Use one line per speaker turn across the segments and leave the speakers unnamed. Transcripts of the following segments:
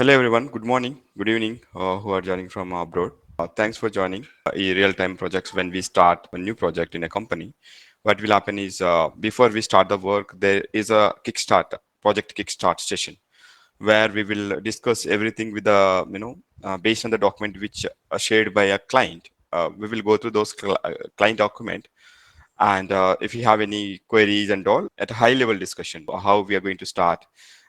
Hello everyone, good morning, good evening, who are joining from abroad. Thanks for joining real-time projects. When we start a new project in a company, what will happen is before we start the work, there is a project kickstart session where we will discuss everything with the, based on the document which are shared by a client. We will go through those client document, and if you have any queries and all, at a high level discussion, how we are going to start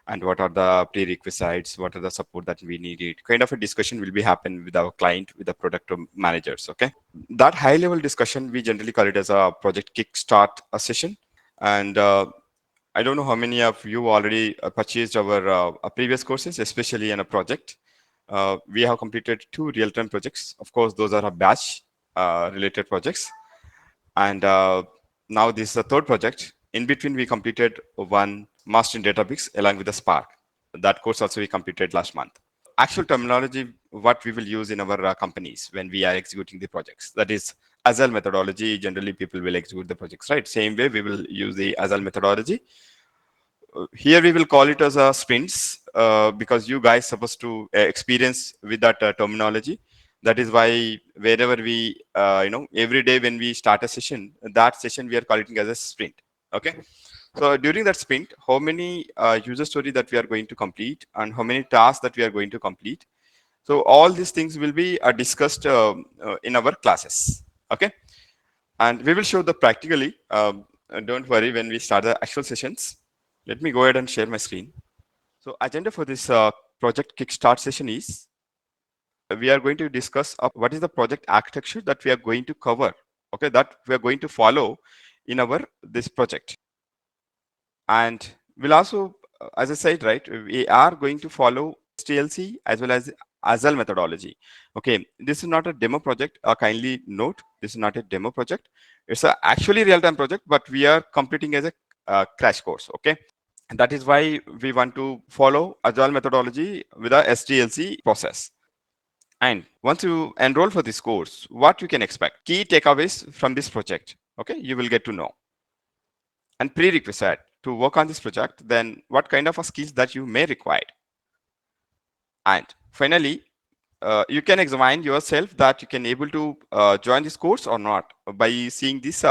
and what are the prerequisites, what are the support that we needed, kind of a discussion will be happen with our client, with the product managers. Okay, that high level discussion we generally call it as a project kickstart a session. And I don't know how many of you already purchased our previous courses, especially in a project. We have completed 2 real-time projects. Of course, those are a batch related projects. And now this is the third project. In between, we completed one master in Databricks along with the Spark. That course also we completed last month. Actual terminology, what we will use in our companies when we are executing the projects. That is Agile methodology. Generally, people will execute the projects, right? Same way, we will use the Agile methodology. Here we will call it as a sprints because you guys supposed to experience with that terminology. That is why wherever we every day when we start a session, that session we are calling it as a sprint. Okay, so during that sprint, how many user story that we are going to complete and how many tasks that we are going to complete, so all these things will be discussed in our classes. Okay, and we will show the practically. Don't worry when we start the actual sessions. Let me go ahead and share my screen. So agenda for this project kickstart session is we are going to discuss what is the project architecture that we are going to cover. Okay, that we are going to follow in our this project. And we'll also, as I said, right, we are going to follow SDLC as well as Agile methodology. Okay, this is not a demo project. Kindly note, this is not a demo project. It's a actually real-time project, but we are completing as a crash course. Okay, and that is why we want to follow Agile methodology with a SDLC process. And once you enroll for this course, what you can expect? Key takeaways from this project. Okay, you will get to know. And prerequisite to work on this project, then what kind of a skills that you may require. And finally, you can examine yourself that you can able to join this course or not by seeing this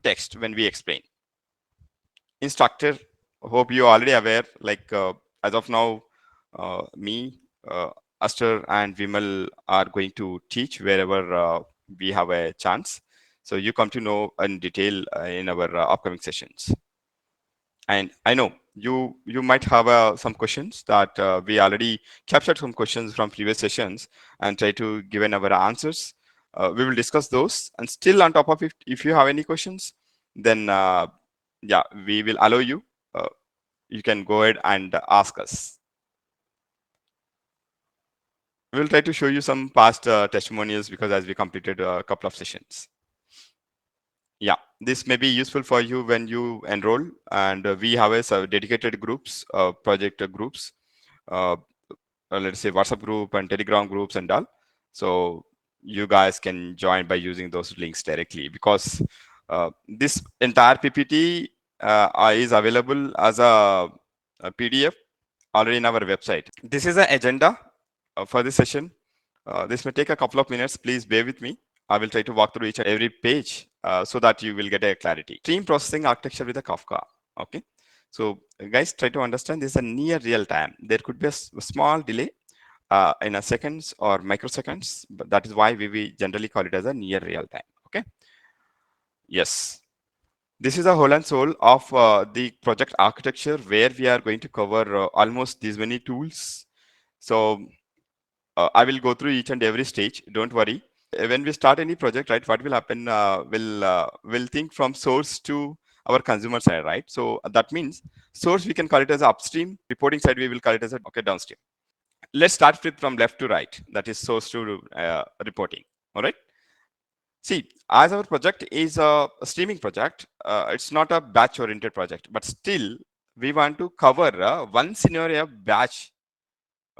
text when we explain. Instructor, hope you already aware, like as of now, me, Aster and Vimal are going to teach wherever we have a chance. So you come to know in detail in our upcoming sessions. And I know you might have some questions that we already captured some questions from previous sessions and try to give in our answers. We will discuss those. And still on top of it, if you have any questions, then yeah, we will allow you. You can go ahead and ask us. We will try to show you some past testimonials because as we completed a couple of sessions. Yeah, this may be useful for you when you enroll, and we have a dedicated groups, project groups, uh, let's say WhatsApp group and Telegram groups and all. So you guys can join by using those links directly because this entire PPT is available as a PDF already in our website. This is the agenda for this session. This may take a couple of minutes. Please bear with me. I will try to walk through each and every page so that you will get a clarity. Stream processing architecture with a Kafka. Okay. So guys, try to understand this is a near real time. There could be a small delay in a seconds or microseconds, but that is why we generally call it as a near real time. Okay. Yes. This is a whole and soul of the project architecture where we are going to cover almost these many tools. So I will go through each and every stage. Don't worry. When we start any project, right, what will happen? We'll think from source to our consumer side, right? So that means source we can call it as upstream. Reporting side we will call it as a downstream. Let's start with from left to right. That is source to reporting. All right. See, as our project is a streaming project, it's not a batch-oriented project, but still we want to cover one scenario batch.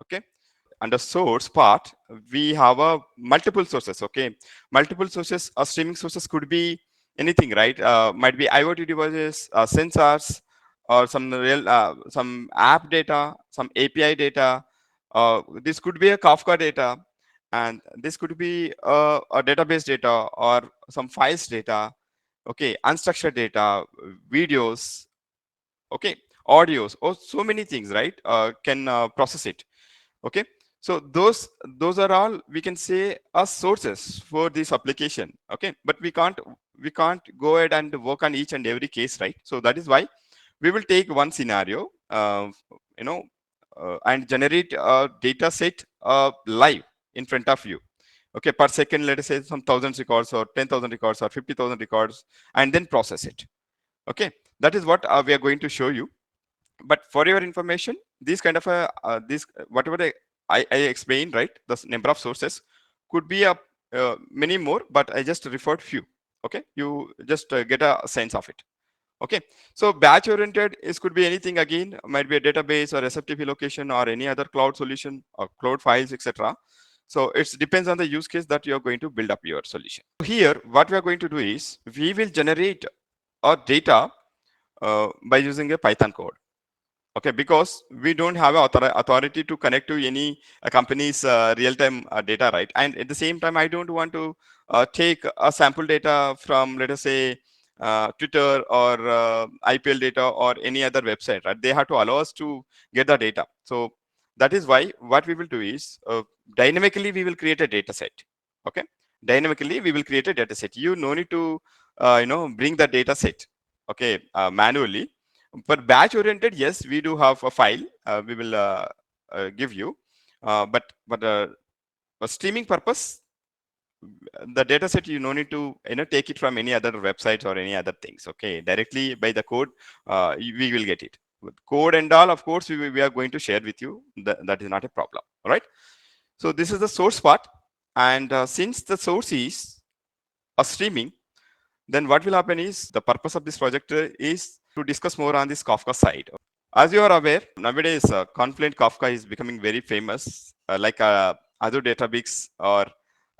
Okay. Under source part, we have a multiple sources. Okay, multiple sources or streaming sources could be anything, right? Might be IoT devices, sensors, or some real some app data, some API data, This could be a Kafka data, and this could be a database data or some files data. Okay, unstructured data, videos, okay, audios, or so many things, right? Can process it. Okay, so those are all, we can say, as sources for this application. Okay, but we can't go ahead and work on each and every case, right? So that is why we will take one scenario, you know and generate a data set live in front of you. Okay, per second, let us say some thousands records or 10,000 records or 50,000 records, and then process it. Okay, that is what we are going to show you. But for your information, these kind of this whatever I explained, right, the number of sources could be a many more, but I just referred few. Okay, you just get a sense of it. Okay, so batch oriented is could be anything, again, might be a database or SFTP location or any other cloud solution or cloud files, etc. So it depends on the use case that you are going to build up your solution. Here what we are going to do is we will generate a data by using a Python code. Okay, because we don't have authority to connect to any company's real-time data, right? And at the same time, I don't want to take a sample data from, let us say, Twitter or IPL data or any other website, right? They have to allow us to get the data. So that is why what we will do is dynamically we will create a data set. Okay, dynamically we will create a data set. You no need to bring the data set, okay, manually. For batch oriented, yes, we do have a file, we will give you, but for streaming purpose, the data set, you no need to take it from any other websites or any other things. Okay, directly by the code, we will get it. With code and all, of course, we are going to share with you. That is not a problem. All right, so this is the source part. And since the source is a streaming, then what will happen is the purpose of this project is to discuss more on this Kafka side. As you are aware, nowadays Confluent Kafka is becoming very famous, like other Databricks or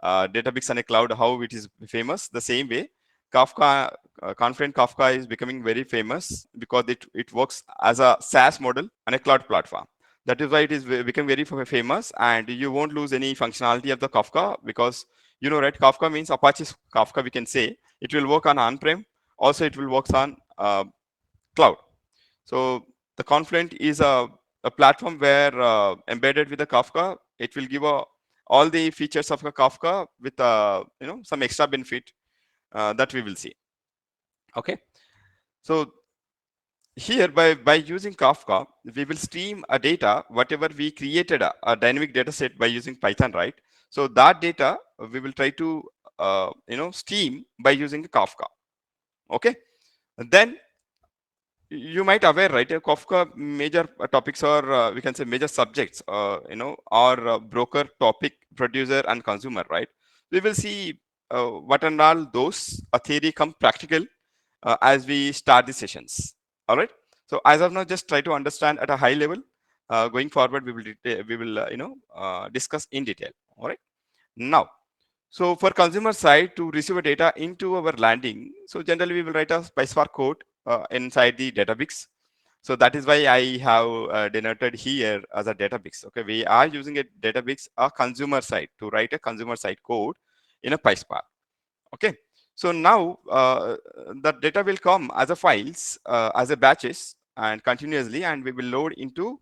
Databricks on a cloud, how it is famous. The same way, Kafka, Confluent Kafka is becoming very famous because it works as a SaaS model on a cloud platform. That is why it is become very famous, and you won't lose any functionality of the Kafka because, right, Kafka means Apache Kafka, we can say. It will work on on-prem. Also, it will work on cloud. So the Confluent is a platform where embedded with the Kafka, it will give all the features of a Kafka with some extra benefit that we will see. Okay, so here by using Kafka, we will stream a data, whatever we created a dynamic data set by using Python, right? So that data we will try to stream by using Kafka. Okay, and then you might aware, right, Kafka major topics, or we can say major subjects, are broker, topic, producer, and consumer, right? We will see what and all those theory come practical as we start the sessions. All right, so as of now, just try to understand at a high level. Going forward, we will discuss in detail. All right, now, so for consumer side, to receive a data into our landing, so generally we will write a PySpark code inside the Databricks. So that is why I have denoted here as a Databricks. Okay, we are using a Databricks, a consumer side, to write a consumer side code in a PySpark. Okay, so now the data will come as a files, as a batches, and continuously, and we will load into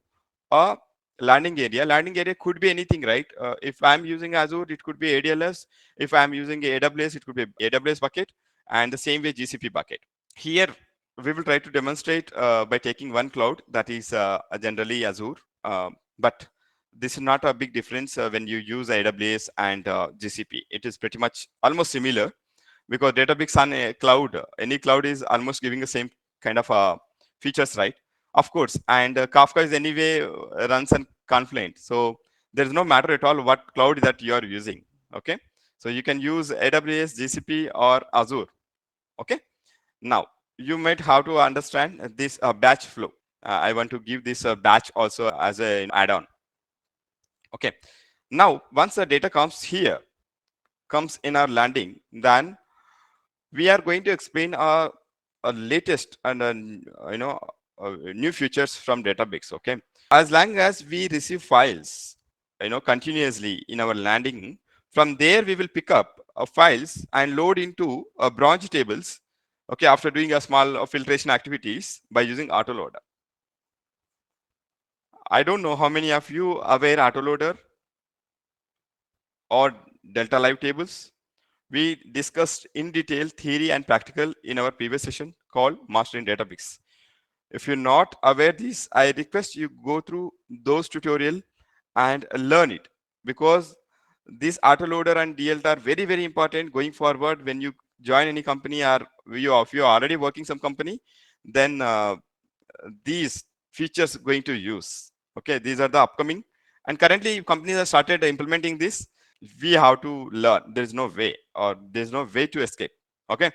a landing area. Landing area could be anything, right? If I'm using Azure, it could be ADLS. If I'm using AWS, it could be AWS bucket, and the same way GCP bucket. Here we will try to demonstrate by taking one cloud, that is generally Azure, but this is not a big difference when you use AWS and GCP. It is pretty much almost similar, because Databricks on a cloud, any cloud is almost giving the same kind of features, right? Of course, and Kafka is anyway runs on Confluent, so there is no matter at all what cloud that you are using. Okay, so you can use AWS, GCP, or Azure. Okay, now you might have to understand this batch flow. I want to give this batch also as a add-on. Okay, now once the data comes here, comes in our landing, then we are going to explain a latest and new features from Databricks. Okay, as long as we receive files, continuously in our landing. From there we will pick up files and load into branch tables, okay, after doing a small filtration activities by using Autoloader. I don't know how many of you aware Autoloader or Delta Live tables. We discussed in detail theory and practical in our previous session called Mastering Databricks. If you're not aware this, I request you go through those tutorial and learn it, because this Autoloader and DLT are very, very important going forward when you join any company, or if you're already working some company, then these features going to use. Okay, these are the upcoming, and currently companies have started implementing this. We have to learn. There's no way, or there's no way to escape. Okay,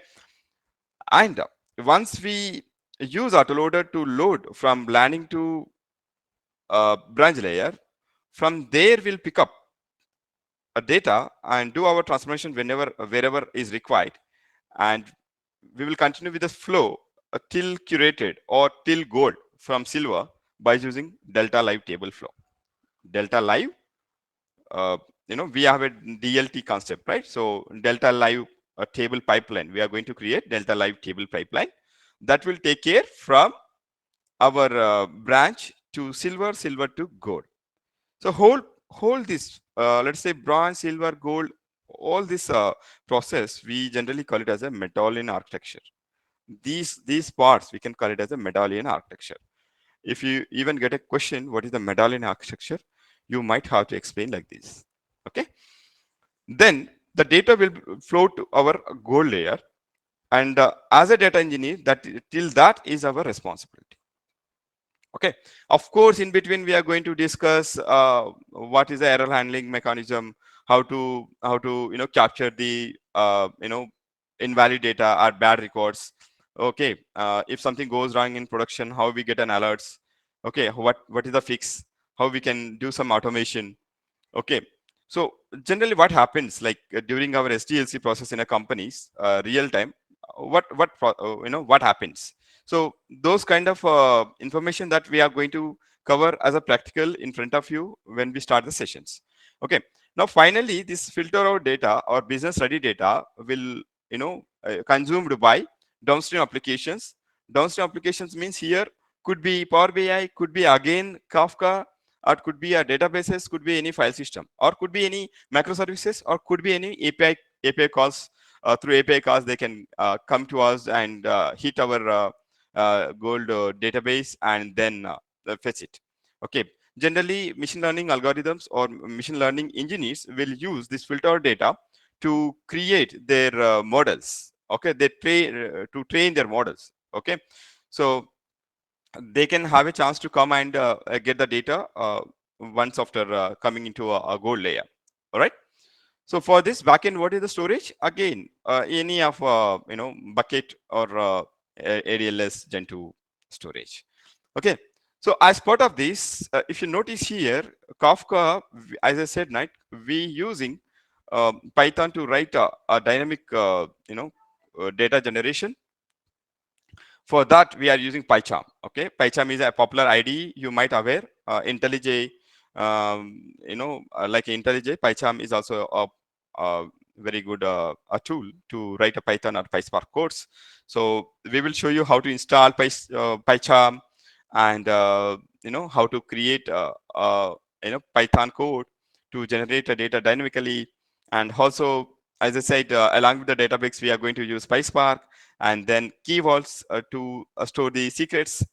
and once we use Autoloader to load from landing to branch layer, from there we'll pick up a data and do our transformation whenever wherever is required, and we will continue with the flow till curated or till gold from silver by using Delta Live table flow. Delta Live, uh, we have a DLT concept, right? So Delta Live table pipeline, we are going to create Delta Live table pipeline that will take care from our branch to silver, silver to gold. So whole this, let's say bronze, silver, gold, all this process, we generally call it as a medallion architecture. These parts we can call it as a medallion architecture. If you even get a question, what is the medallion architecture, you might have to explain like this. Okay, then the data will flow to our gold layer, and as a data engineer, that till that is our responsibility. Okay, of course in between we are going to discuss what is the error handling mechanism, how to capture the invalid data or bad records. Okay, if something goes wrong in production, how we get an alerts. Okay, what is the fix, how we can do some automation. Okay, so generally what happens, like during our SDLC process in a company's real time, what happens. So those kind of information that we are going to cover as a practical in front of you when we start the sessions. Okay, now finally this filter out data or business ready data will consumed by downstream applications. Downstream applications means here could be Power BI, could be again Kafka, or could be a databases, could be any file system, or could be any microservices, or could be any API calls. Through API calls, they can come to us and hit our gold database and then fetch it. Okay. Generally, machine learning algorithms or machine learning engineers will use this filtered data to create their models. Okay, they train to train their models. Okay, so they can have a chance to come and get the data once after coming into a gold layer. All right, so for this backend, what is the storage? Again, any of bucket or ADLS gen 2 storage. Okay, so as part of this, if you notice here, Kafka, as I said, right, we using Python to write a dynamic data generation. For that, we are using PyCharm. Okay, PyCharm is a popular IDE. You might aware. IntelliJ, like IntelliJ, PyCharm is also a very good a tool to write a Python or PySpark codes. So we will show you how to install PyCharm, and how to create Python code to generate a data dynamically. And also, as I said, along with the Databricks, we are going to use PySpark, and then key vaults to store the secrets.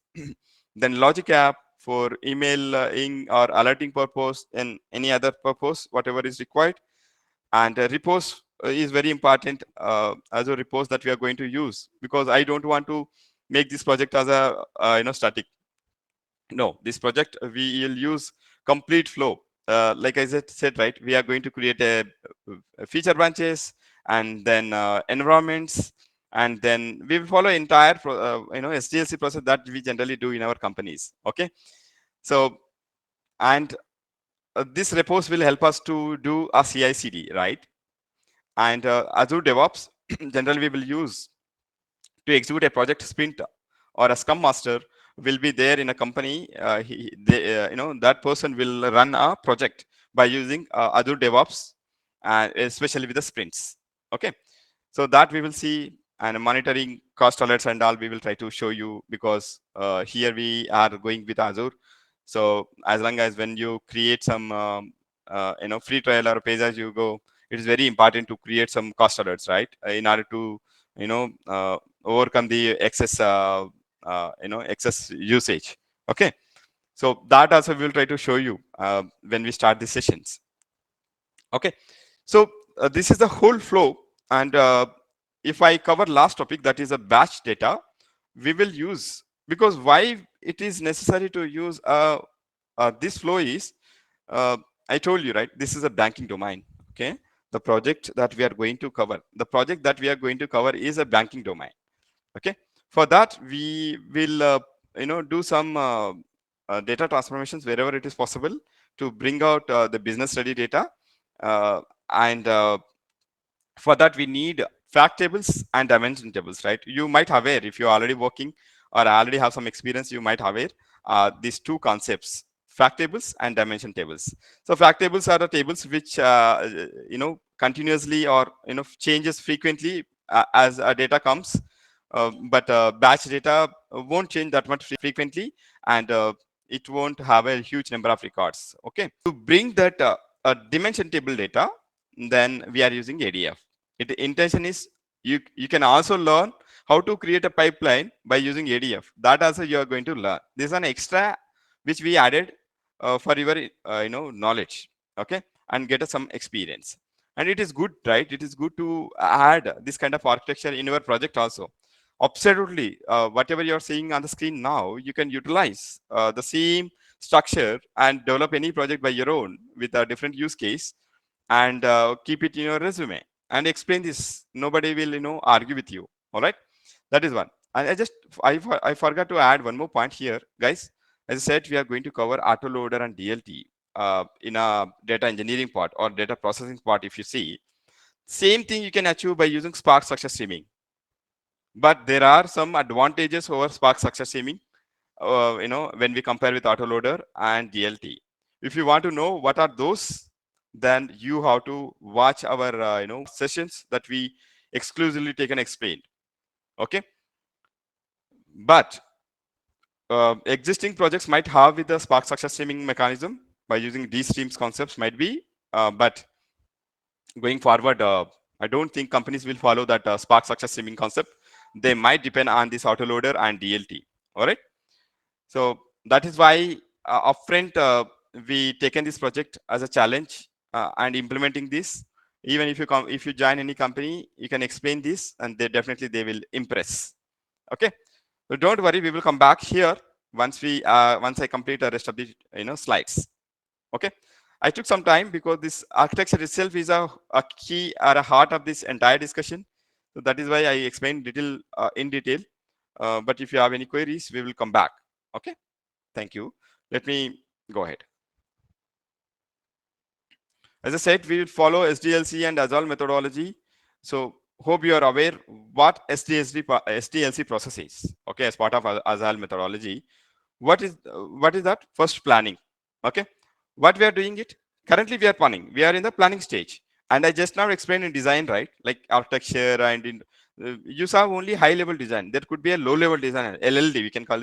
Then logic app for emailing or alerting purpose and any other purpose, whatever is required. And repos is very important as a repos that we are going to use, because I don't want to make this project as a static. No, this project we will use complete flow. Like I said, right, we are going to create a feature branches, and then environments, and then we will follow entire SDLC process that we generally do in our companies. Okay, so and this repos will help us to do a CI/CD, right? And Azure DevOps, generally we will use to execute a project sprint, or a scrum master will be there in a company. That person will run a project by using Azure DevOps, and especially with the sprints. Okay, so that we will see, and monitoring cost alerts and all we will try to show you, because here we are going with Azure. So as long as when you create some free trial or page as you go, it is very important to create some cost alerts, right, in order to overcome the excess excess usage. Okay, so that also we will try to show you when we start the sessions. Okay, so this is the whole flow, and if I cover last topic, that is a batch data, we will use, because why it is necessary to use this flow is, uh, I told you, right, this is a banking domain. Okay, the project that we are going to cover, is a banking domain. Okay, for that we will do some data transformations wherever it is possible to bring out the business ready data, and for that we need fact tables and dimension tables, right? You might have aware, if you're already working or already have some experience, you might have aware these two concepts, fact tables and dimension tables. So fact tables are the tables which continuously or changes frequently as data comes, but batch data won't change that much frequently, and it won't have a huge number of records. Okay, to bring that dimension table data, then we are using ADF. The intention is, you can also learn how to create a pipeline by using ADF. That also you are going to learn. This is an extra which we added for your knowledge. Okay, and get some experience. And it is good, right? It is good to add this kind of architecture in your project also. Absolutely, whatever you are seeing on the screen now, you can utilize the same structure and develop any project by your own with a different use case, and keep it in your resume and explain this. Nobody will argue with you. All right, that is one. And I forgot to add one more point here, guys. As I said, we are going to cover Autoloader and DLT in a data engineering part or data processing part. If you see, same thing you can achieve by using Spark structure streaming, but there are some advantages over Spark structure streaming, when we compare with Autoloader and DLT. If you want to know what are those, then you have to watch our sessions that we exclusively take and explain. Okay, but existing projects might have with the Spark structure streaming mechanism by using these streams concepts might be, but going forward, I don't think companies will follow that Spark structure streaming concept. They might depend on this Autoloader and DLT. All right. So that is why upfront we taken this project as a challenge, and implementing this. Even if you join any company, you can explain this, and they will impress. Okay, so don't worry, we will come back here once I complete the rest of the slides. Okay, I took some time because this architecture itself is a key or a heart of this entire discussion. So that is why I explained little in detail. But if you have any queries, we will come back. Okay. Thank you. Let me go ahead. As I said, we will follow SDLC and Agile methodology. So hope you are aware what SDLC process is. Okay, as part of Agile methodology. What is that? First, planning. Okay, what we are doing it currently, we are planning. We are in the planning stage, and I just now explained in design, right? Like architecture and in you saw only high level design. There could be a low level design, LLD. We can call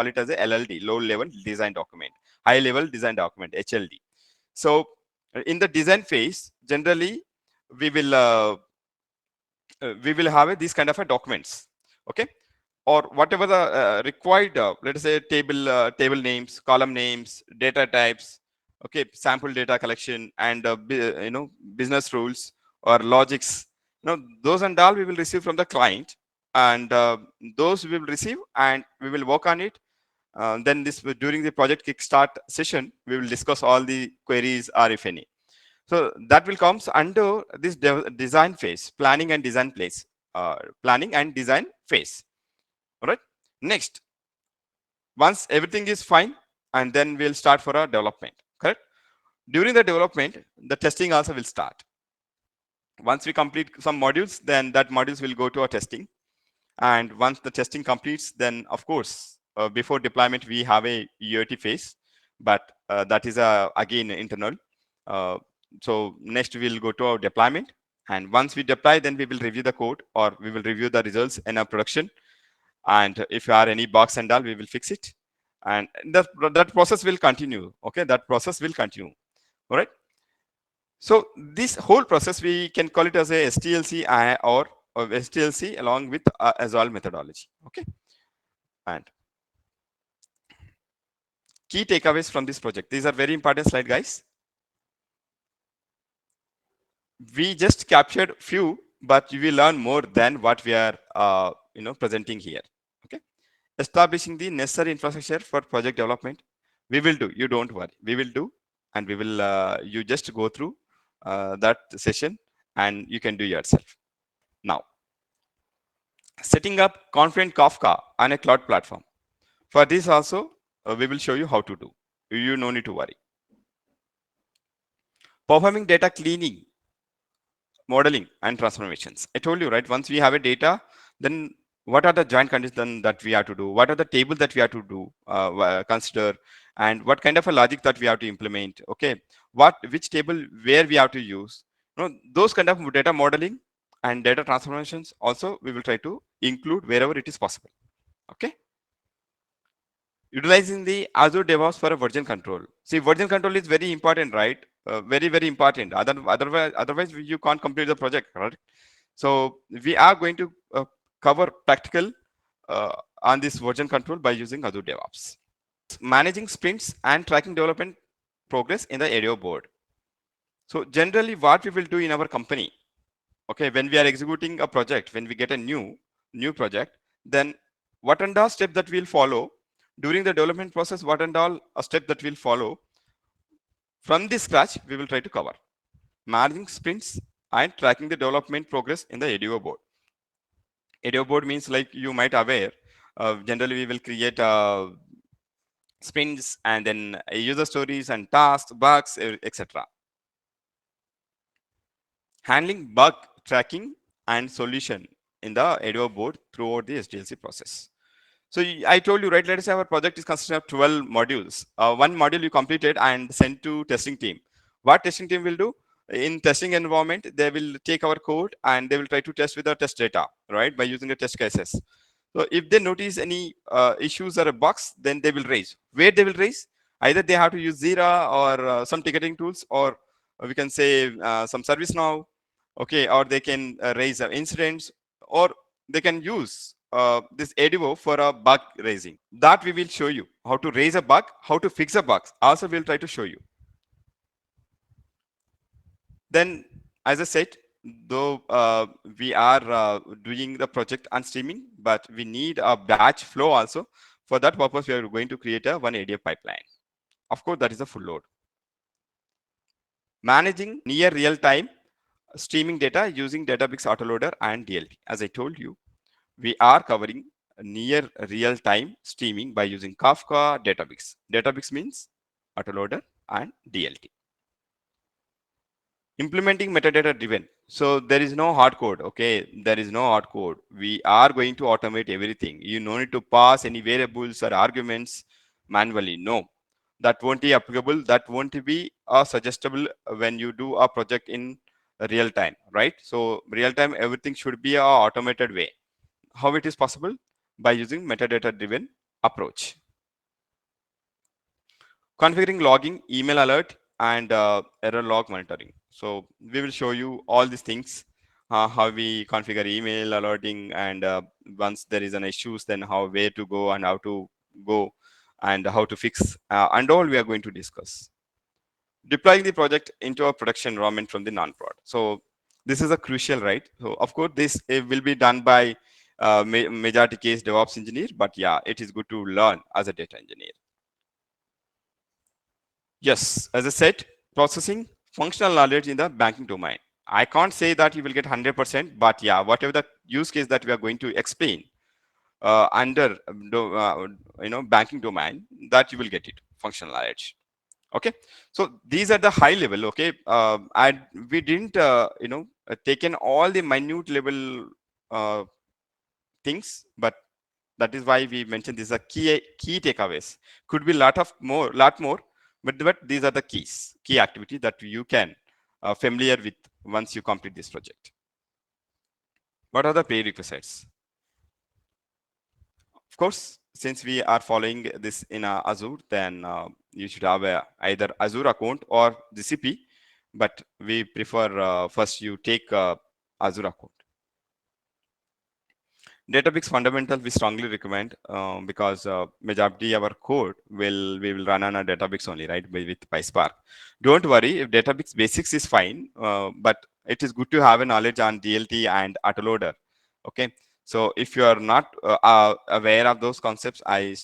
it as a LLD, low level design document, high level design document, HLD. So in the design phase, generally we will uh, we will have these kind of a documents. Okay, or whatever the required, let us say table names, column names, data types. Okay, sample data collection, and business rules or logics. Those and all we will receive from the client, and those we will receive and we will work on it. Then this during the project kickstart session, we will discuss all the queries or if any. So that will comes under this design phase, planning and design phase. All right. Next, once everything is fine, and then we'll start for our development. Correct. During the development, the testing also will start. Once we complete some modules, then that modules will go to our testing. And once the testing completes, then of course, before deployment, we have a UAT phase. But that is again internal. Uh, so next we'll go to our deployment, and once we deploy, then we will review the code or we will review the results in our production. And if there are any bugs and all, we will fix it. And that process will continue. Okay, that process will continue. All right. So this whole process we can call it as a SDLC or SDLC along with Agile methodology. Okay. And key takeaways from this project. These are very important slide, guys. We just captured few, but you will learn more than what we are presenting here. Okay. Establishing the necessary infrastructure for project development. We will do. You don't worry. We will do, and we will. You just go through that session, and you can do yourself. Now, setting up Confident Kafka on a cloud platform. For this also, we will show you how to do. You no need to worry. Performing data cleaning, modeling, and transformations. I told you, right? Once we have a data, then what are the joint conditions that we have to do? What are the tables that we have to do, consider, and what kind of a logic that we have to implement? Okay, which table where we have to use? Those kind of data modeling and data transformations also we will try to include wherever it is possible. Okay. Utilizing the Azure DevOps for a version control. See, version control is very important, right? Very, very important. Otherwise, you can't complete the project, right? So we are going to cover practical on this version control by using Azure DevOps. Managing sprints and tracking development progress in the ADO board. So generally, what we will do in our company, okay, when we are executing a project, when we get a new project, then what and all step that we'll follow during the development process, what and all a step that we'll follow from the scratch, we will try to cover. Managing sprints and tracking the development progress in the ADO board. ADO board means, like you might aware, generally we will create sprints and then user stories and tasks, bugs, etc. Handling bug tracking and solution in the ADO board throughout the SDLC process. So I told you, right, let us say our project is consisting of 12 modules. One module you completed and sent to testing team. What testing team will do? In testing environment, they will take our code and they will try to test with the test data, right, by using the test cases. So if they notice any issues or bugs, then they will raise. Where they will raise? Either they have to use Jira or some ticketing tools, or we can say some ServiceNow, okay, or they can raise incidents, or they can use this ADO for a bug raising. That we will show you how to raise a bug, how to fix a bug. Also, we'll try to show you. Then, as I said, though we are doing the project on streaming, but we need a batch flow also. For that purpose, we are going to create a one ADF pipeline. Of course, that is a full load. Managing near real-time streaming data using Databricks Autoloader and DLT. As I told you, we are covering near real-time streaming by using Kafka, Databricks. Databricks means Autoloader and DLT. Implementing metadata driven. So there is no hard code. Okay, there is no hard code. We are going to automate everything. You no need to pass any variables or arguments manually. No, that won't be applicable. That won't be suggestible when you do a project in real time, right? So real time, everything should be a automated way. How it is possible? By using metadata driven approach. Configuring logging, email alert, and error log monitoring. So we will show you all these things, how we configure email alerting, and once there is an issues, then where to go and how to go and how to fix, and all we are going to discuss. Deploying the project into a production environment from the non-prod. So this is a crucial, right? So of course this will be done by majority case DevOps engineer, but yeah, it is good to learn as a data engineer. Yes, as I said, processing functional knowledge in the banking domain. I can't say that you will get 100%, but yeah, whatever the use case that we are going to explain under banking domain, that you will get it, functional knowledge. Okay, so these are the high level. Okay, we didn't taken all the minute level things, but that is why we mentioned these are key takeaways. Could be lot more, But these are the key activities that you can familiar with once you complete this project. What are the prerequisites? Of course, since we are following this in Azure, then you should have either Azure account or GCP, but we prefer first you take Azure account. Databricks fundamental we strongly recommend because majority our code we will run on a Databricks only, right? With PySpark. Don't worry if Databricks basics is fine, but it is good to have a knowledge on DLT and Autoloader. Okay, so if you are not aware of those concepts, I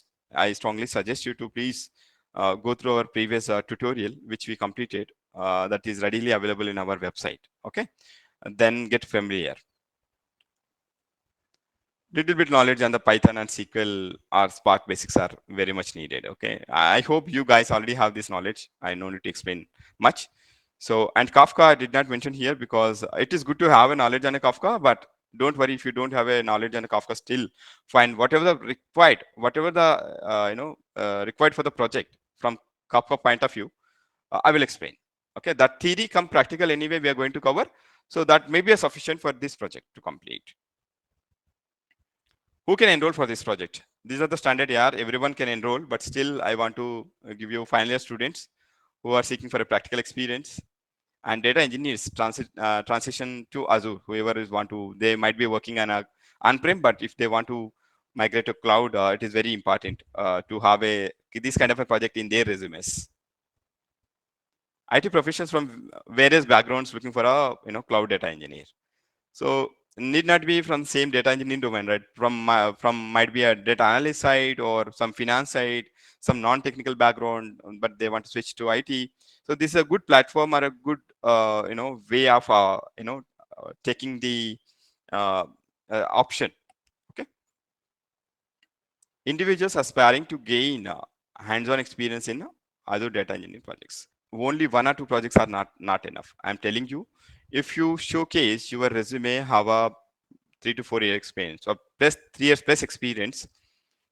strongly suggest you to please go through our previous tutorial which we completed that is readily available in our website. Okay, and then get familiar. Little bit knowledge on the Python and SQL or Spark basics are very much needed. Okay, I hope you guys already have this knowledge. I no need to explain much. So, and Kafka I did not mention here because it is good to have a knowledge on a Kafka, but don't worry if you don't have a knowledge on a Kafka. Still, find whatever the required, whatever the required for the project from Kafka point of view. I will explain. Okay, that theory come practical anyway. We are going to cover, so that may be a sufficient for this project to complete. Who can enroll for this project? These are the standard year. Everyone can enroll, but still I want to give you final year students who are seeking for a practical experience and data engineers transition to Azure. Whoever is want to, they might be working on a on-prem, but if they want to migrate to cloud, it is very important to have a this kind of a project in their resumes. IT professionals from various backgrounds looking for a cloud data engineer. So need not be from same data engineering domain, right? From might be a data analyst side or some finance side, some non-technical background, but they want to switch to IT. So this is a good platform or a good way of taking the uh, option. Okay, individuals aspiring to gain hands-on experience in other data engineering projects. Only one or two projects are not enough. I'm telling you, if you showcase your resume have a 3 to 4 year experience or plus 3 years plus experience,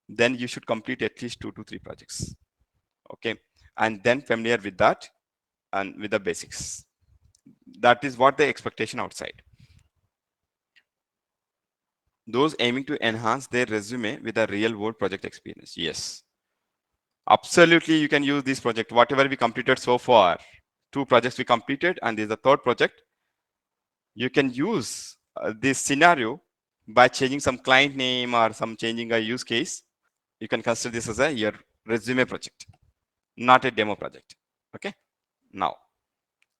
then you should complete at least 2 to 3 projects. Okay, and then familiar with that and with the basics. That is what the expectation outside. Those aiming to enhance their resume with a real world project experience. Yes, absolutely, you can use this project. Whatever we completed so far, 2 projects we completed, and this is the third project. You can use this scenario by changing some client name or some changing a use case. You can consider this as a your resume project, not a demo project. Okay, now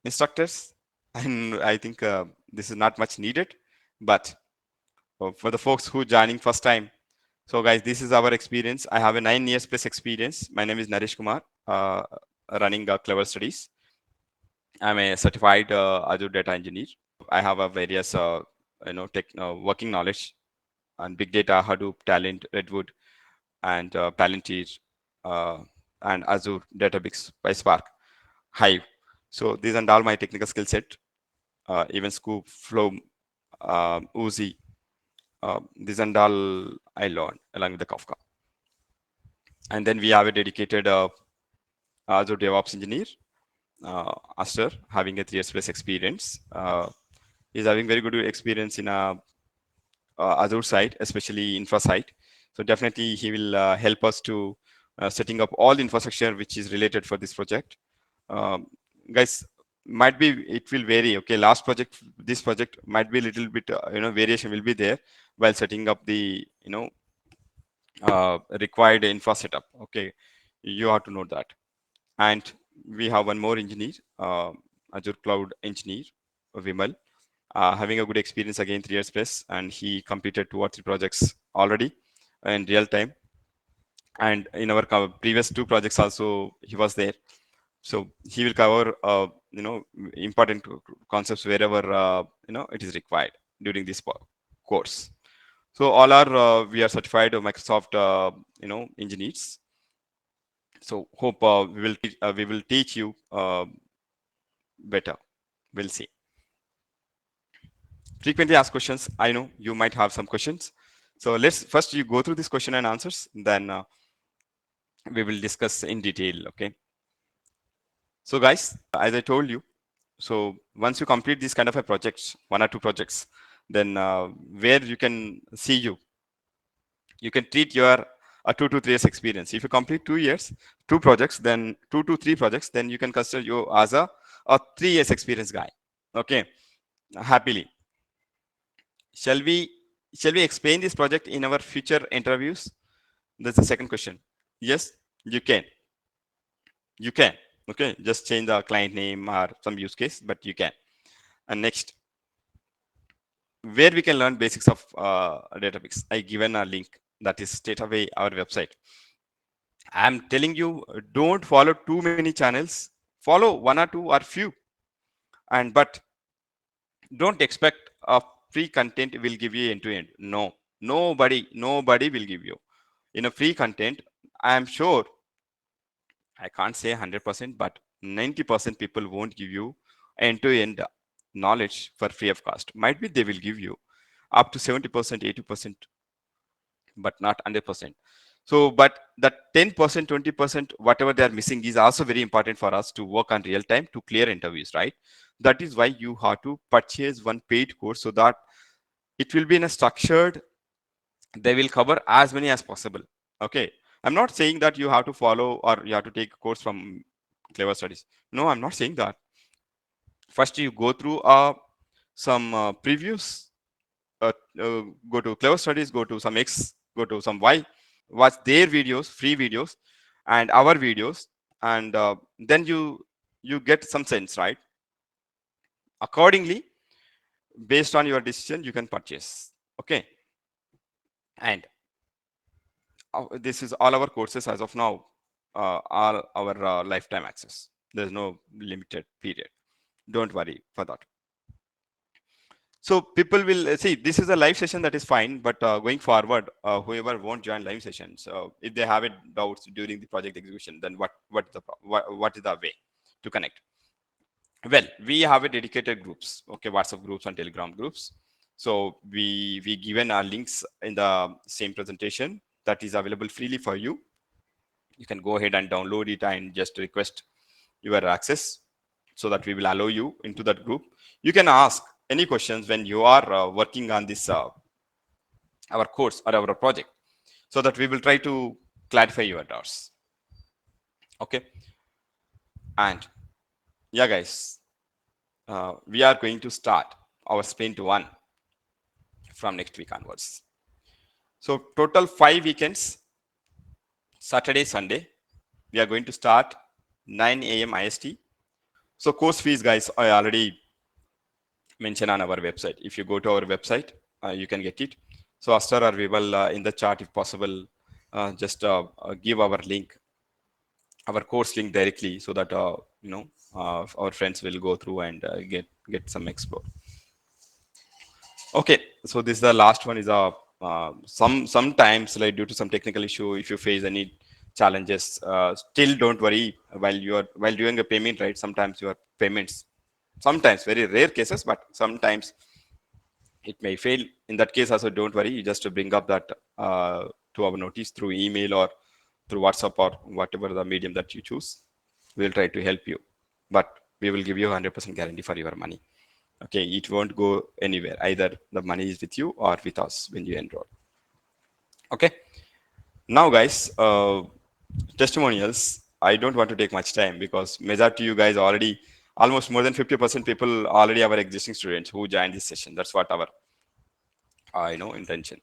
instructors, and I think this is not much needed, but for the folks who joining first time, so guys, this is our experience. I have a 9 years plus experience. My name is Naresh Kumar, running Clever Studies. I'm a certified Azure data engineer. I have a various tech working knowledge on big data, Hadoop, Talent, Redwood, and Palantir, uh, and Azure, Databricks, PySpark, Hive. So these are all my technical skill set. Even Scoop, Flow, Uzi. These are all I learned along with the Kafka. And then we have a dedicated Azure DevOps engineer, Aster, having a 3 years plus experience. He's having very good experience in Azure side, especially infra side. So definitely he will help us to setting up all the infrastructure which is related for this project. Guys, might be it will vary. Okay, last project, this project might be a little bit variation will be there while setting up the required infra setup. Okay, you have to know that. And we have one more engineer, Azure Cloud engineer, Vimal, having a good experience again 3 years plus, and he completed 2 or 3 projects already in real time. And in our previous 2 projects also he was there, so he will cover important concepts wherever it is required during this course. So all are we are certified Microsoft engineers. So hope we will teach you better. We'll see. Frequently asked questions. I know you might have some questions. So let's first you go through this question and answers. Then we will discuss in detail. Okay. So guys, as I told you, so once you complete these kind of a projects, one or two projects, then where you can see you can treat your a 2 to 3 years experience. If you complete 2 years, two projects, then 2 to 3 projects, then you can consider you as a 3 years experience guy. Okay, happily. Shall we shall we explain this project in our future interviews? That's the second question. Yes, you can. You can. Okay, just change the client name or some use case, but you can. And next, where we can learn basics of Databricks. I given a link that is straight away our website. I'm telling you, don't follow too many channels. Follow one or two or few, and but don't expect a free content will give you end to end. No, nobody will give you in a free content. I am sure I can't say 100%, but 90% people won't give you end to end knowledge for free of cost. Might be they will give you up to 70%, 80%, but not 100%. So, but that 10%, 20%, whatever they are missing is also very important for us to work on real time to clear interviews, right? That is why you have to purchase one paid course so that it will be in a structured, they will cover as many as possible. Okay. I'm not saying that you have to follow or you have to take a course from Clever Studies. No, I'm not saying that. First, you go through some previews, uh, go to Clever Studies, go to some X, go to some Y, watch their videos, free videos, and our videos, and then you get some sense, right? Accordingly, based on your decision, you can purchase. Okay, and this is all our courses as of now, all our lifetime access. There's no limited period. Don't worry for that. So people will see this is a live session, that is fine, but going forward, whoever won't join live sessions, if they have it doubts during the project execution, then what is the way to connect? Well, we have a dedicated groups, okay, WhatsApp groups and Telegram groups. So we given our links in the same presentation that is available freely for you. You can go ahead and download it and just request your access so that we will allow you into that group. You can ask any questions when you are working on this our course or our project, so that we will try to clarify your doubts. Okay, and yeah guys, we are going to start our sprint one from next week onwards. So total 5 weekends, Saturday, Sunday, we are going to start 9 a.m. IST. So course fees, guys, I already mentioned on our website. If you go to our website, you can get it. So Astar or we will in the chat, if possible, just give our link, our course link directly, so that our friends will go through and get some explore. Okay, so this is the last one. Is sometimes, like, due to some technical issue, if you face any challenges, still don't worry. While doing a payment, right, sometimes your payments, sometimes very rare cases, but sometimes it may fail. In that case also, don't worry, you just bring up that to our notice through email or through WhatsApp or whatever the medium that you choose. We'll try to help you, but we will give you 100% guarantee for your money. Okay, it won't go anywhere. Either the money is with you or with us when you enroll. Okay, now guys, testimonials, I don't want to take much time because majority you guys already, almost more than 50% people already our existing students who joined this session. That's what our intention.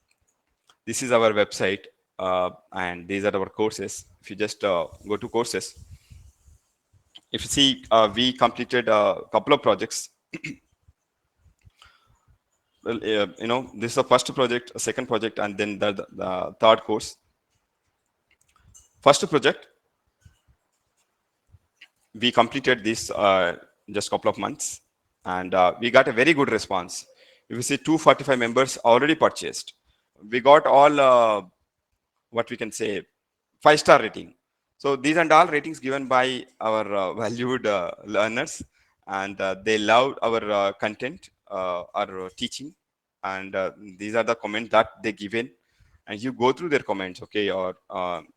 This is our website, and these are our courses. If you just go to courses, if you see, we completed a couple of projects. Well, this is the first project, a second project, and then the third course. First project, we completed this just couple of months, and we got a very good response. If you see, 245 members already purchased. We got all what we can say 5-star rating. So these and all ratings given by our valued learners, and they loved our content, our teaching, and these are the comments that they given. And you go through their comments, okay, or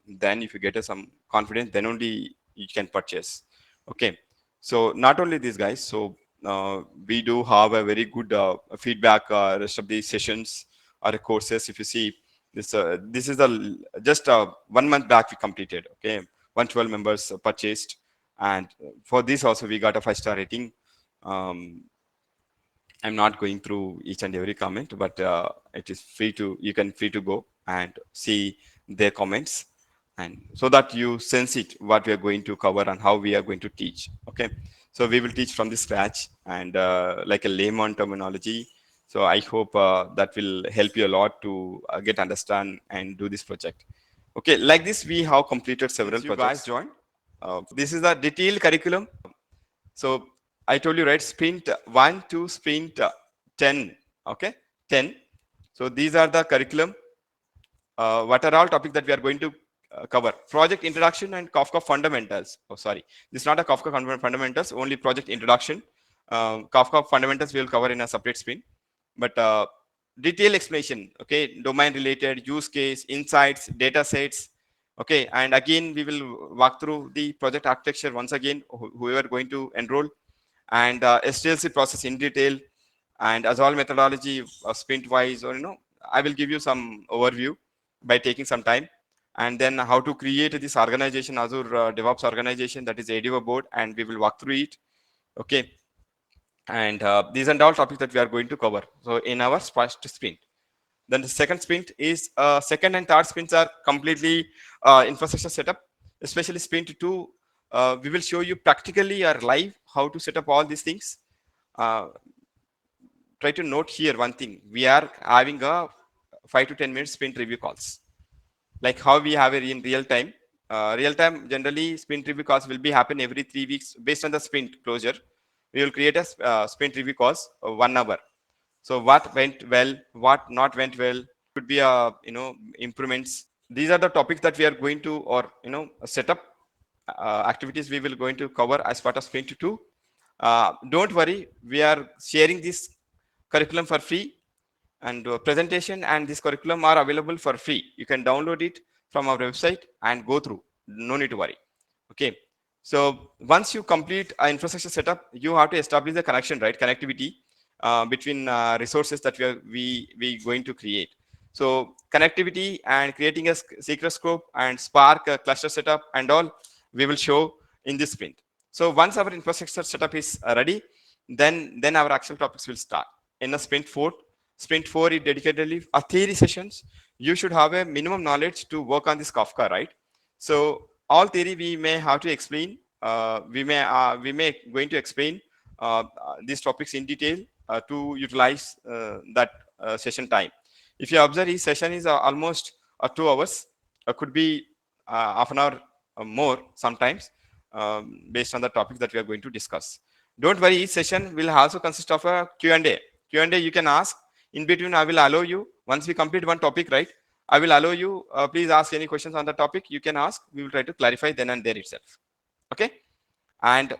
then if you get some confidence, then only you can purchase. Okay, So not only these guys, so we do have a very good feedback rest of these sessions or courses. If you see this is the just 1 month back we completed. Okay, 112 members purchased, and for this also we got a 5-star rating. Um, I'm not going through each and every comment, but it is free to you can free to go and see their comments, and so that you sense it what we are going to cover and how we are going to teach. Okay, so we will teach from the scratch and like a layman terminology. So I hope that will help you a lot to get understand and do this project. Okay, like this we have completed several projects. You guys joined. This is the detailed curriculum. So I told you, right, sprint 1 to sprint 10. Okay, 10. So these are the curriculum. What are all topics that we are going to cover? Project introduction and Kafka fundamentals. Oh, sorry, this is not a Kafka fundamentals. Only project introduction. Kafka fundamentals we will cover in a separate sprint. But detailed explanation. Okay, domain related, use case, insights, data sets. Okay, and again we will walk through the project architecture once again. Whoever going to enroll, and SDLC process in detail, and as all methodology sprint wise, or I will give you some overview by taking some time, and then how to create this organization, Azure DevOps organization, that is ADO board, and we will walk through it. Okay, and these are all topics that we are going to cover. So in our first sprint, then the second sprint is second and third sprints are completely infrastructure setup, especially sprint 2. We will show you practically or live how to set up all these things. Uh, Try to note here one thing: we are having a 5 to 10 minute sprint review calls, like how we have it in real time. Real time generally sprint review calls will be happen every 3 weeks based on the sprint closure. We will create a sprint review calls 1 hour. So what went well, what not went well, could be improvements. These are the topics that we are going to, or set up activities we will going to cover as part of sprint 2. Don't worry, we are sharing this curriculum for free, and presentation and this curriculum are available for free. You can download it from our website and go through, no need to worry. Okay, so once you complete infrastructure setup, you have to establish the connection, right, connectivity between resources that we going to create. So connectivity and creating a secret scope and Spark cluster setup and all we will show in this sprint. So once our infrastructure setup is ready, then our actual topics will start in a sprint 4. Sprint 4 is dedicatedly a theory sessions. You should have a minimum knowledge to work on this Kafka, right? So all theory we may have to explain. We may going to explain these topics in detail to utilize that session time. If you observe, each session is almost 2 hours. Could be half an hour more sometimes, based on the topics that we are going to discuss. Don't worry, each session will also consist of a Q&A. Q&A you can ask in between. I will allow you, once we complete one topic, right, I will allow you, please ask any questions on the topic. You can ask, we will try to clarify then and there itself. Okay, and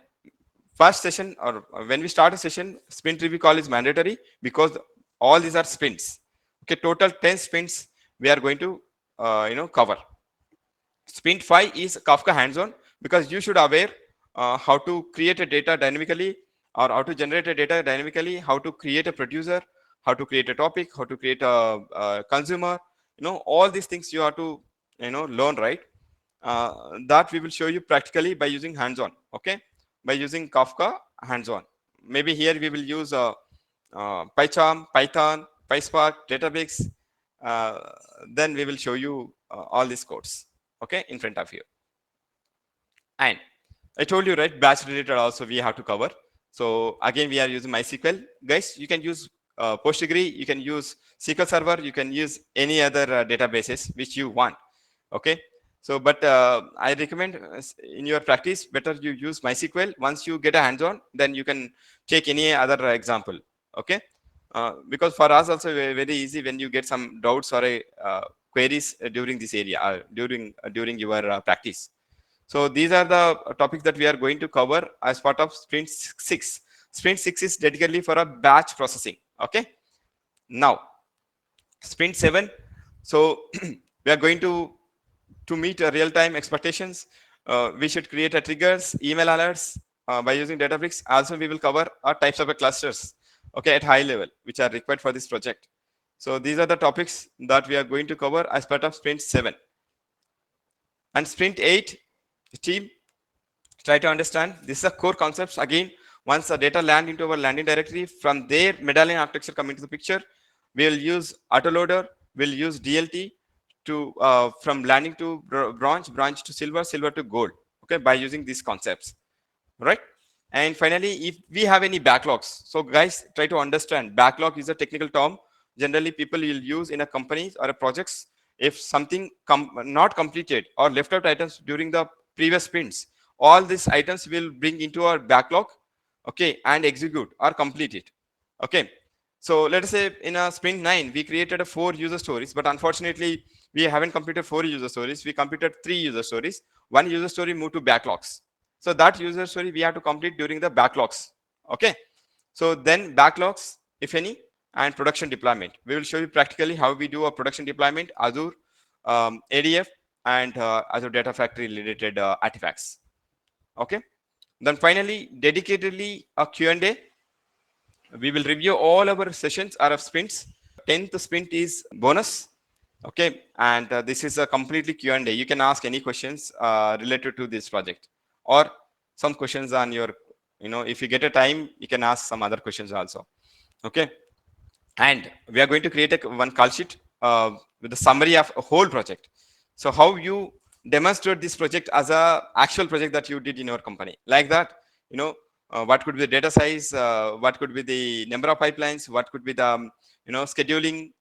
first session, or when we start a session, sprint review call is mandatory because all these are sprints. Okay, total 10 sprints we are going to cover. Sprint 5 is Kafka hands-on, because you should aware how to create a data dynamically, or how to generate a data dynamically, how to create a producer, how to create a topic, how to create a consumer. All these things you have to learn, right? That we will show you practically by using hands-on. Okay, by using Kafka hands-on. Maybe here we will use PyCharm, Python, PySpark, Databricks. Uh, then we will show you all these codes, okay, in front of you. And I told you, right, batch related also we have to cover. So again, we are using MySQL. Guys, you can use PostgreSQL, you can use SQL Server, you can use any other databases which you want. Okay. So, but I recommend in your practice, better you use MySQL. Once you get a hands-on, then you can take any other example. Okay. Because for us also very easy when you get some doubts or queries during this area, during your practice. So these are the topics that we are going to cover as part of sprint 6. Sprint 6 is dedicatedly for a batch processing. Okay. Now, sprint 7. So we are going to meet real-time expectations. We should create a triggers, email alerts, by using Databricks. Also, we will cover types of clusters, okay, at high level, which are required for this project. So these are the topics that we are going to cover as part of sprint 7. And sprint 8, team, try to understand. This is a core concepts. Again, once the data land into our landing directory, from there medallion architecture come into the picture. We will use Autoloader, we'll use DLT to from landing to bronze, bronze to silver, silver to gold, okay, by using these concepts, right? And finally, if we have any backlogs, so guys, try to understand backlog is a technical term generally people will use in a company or a projects. If something not completed or left out items during the previous sprints, all these items will bring into our backlog, okay, and execute or complete it, okay. So let us say in a sprint 9 we created a 4 user stories, but unfortunately we haven't completed 4 user stories, we completed 3 user stories. One user story moved to backlogs, so that user story we have to complete during the backlogs, okay. So then backlogs, if any, and production deployment, we will show you practically how we do a production deployment, Azure, ADF, and Azure Data Factory related artifacts, okay. Then finally, dedicatedly a Q&A. We will review all our sessions or of sprints. 10th sprint is bonus, okay, and this is a completely Q&A. You can ask any questions related to this project, or some questions on your, if you get a time, you can ask some other questions also, okay. And we are going to create one call sheet with the summary of a whole project. So how you demonstrate this project as a actual project that you did in your company, like that, what could be the data size, what could be the number of pipelines, what could be the scheduling,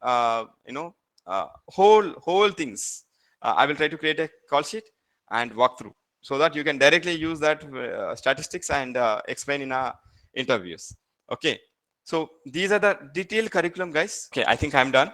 whole things. I will try to create a call sheet and walk through, so that you can directly use that statistics and explain in interviews, okay. So these are the detailed curriculum, guys. Okay, I think I'm done.